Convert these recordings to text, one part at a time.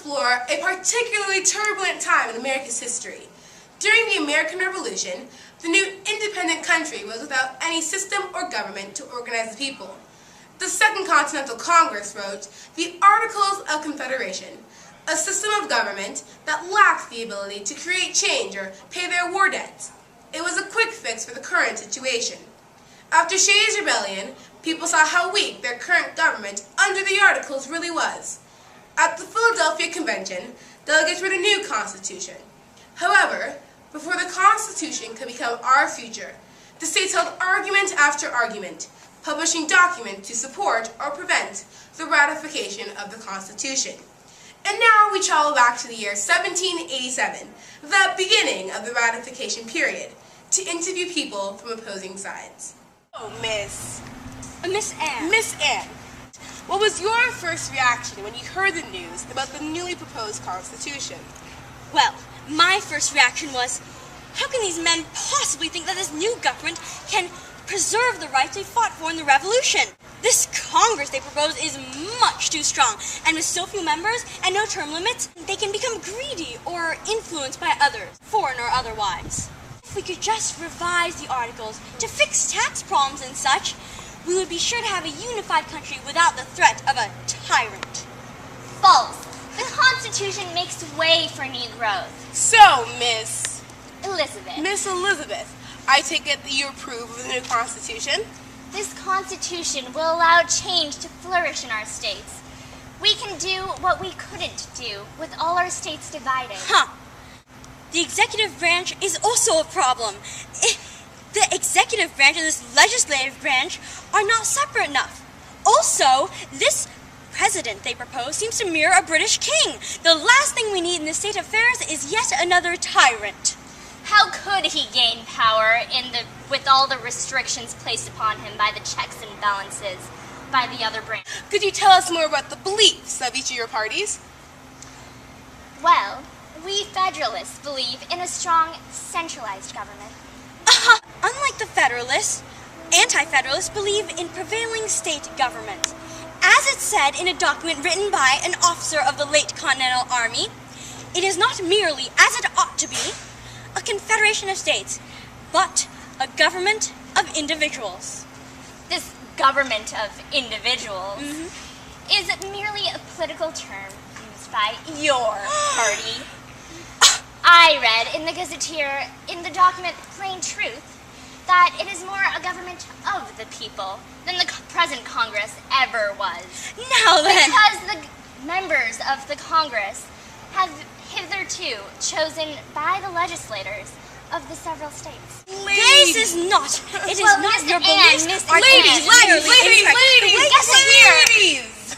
explore a particularly turbulent time in America's history. During the American Revolution, the new independent country was without any system or government to organize the people. The Second Continental Congress wrote the Articles of Confederation, a system of government that lacked the ability to create change or pay their war debts. It was a quick fix for the current situation. After Shays' Rebellion, people saw how weak their current government under the Articles really was. At the Philadelphia Convention, delegates wrote a new Constitution. However, before the Constitution could become our future, the states held argument after argument, publishing documents to support or prevent the ratification of the Constitution. And now we travel back to the year 1787, the beginning of the ratification period, to interview people from opposing sides. Oh, Miss Anne. Miss Anne, what was your first reaction when you heard the news about the newly proposed Constitution? Well, my first reaction was, how can these men possibly think that this new government can preserve the rights they fought for in the Revolution? This Congress they propose is much too strong, and with so few members and no term limits, they can become greedy or influenced by others, foreign or otherwise. If we could just revise the Articles to fix tax problems and such, we would be sure to have a unified country without the threat of a tyrant. False. The Constitution makes way for Negroes. So, Miss Elizabeth, I take it that you approve of the new Constitution? this Constitution will allow change to flourish in our states. We can do what we couldn't do with all our states divided. The executive branch is also a problem. The executive branch and this legislative branch are not separate enough. Also, this president they propose seems to mirror a British king. The last thing we need in this state of affairs is yet another tyrant. How could he gain power with all the restrictions placed upon him by the checks and balances by the other branch? Could you tell us more about the beliefs of each of your parties? Well, we Federalists believe in a strong, centralized government. Unlike the Federalists, Anti-Federalists believe in prevailing state government. As it said in a document written by an officer of the late Continental Army, it is not merely, as it ought to be, a confederation of states, but a government of individuals. This government of individuals is merely a political term used by your party. I read in the Gazetteer, in the document Plain Truth, that it is more a government of the people than the present Congress ever was. Now then! Because the members of the Congress have hitherto chosen by the legislators of the several states. This is not, it is not your beliefs. Ladies!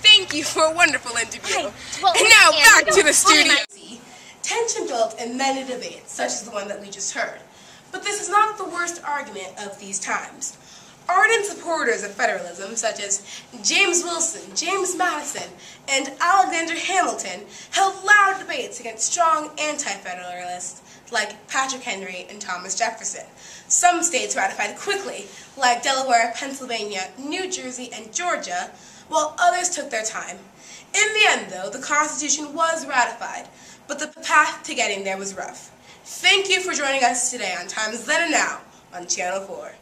Thank you for a wonderful interview. And now back to the studio. Tension built in many debates, such as the one that we just heard. But this is not the worst argument of these times. Ardent supporters of federalism, such as James Wilson, James Madison, and Alexander Hamilton, held loud debates against strong anti-federalists like Patrick Henry and Thomas Jefferson. Some states ratified quickly, like Delaware, Pennsylvania, New Jersey, and Georgia, while others took their time. In the end, though, the Constitution was ratified, but the path to getting there was rough. Thank you for joining us today on Times Then and Now on Channel 4.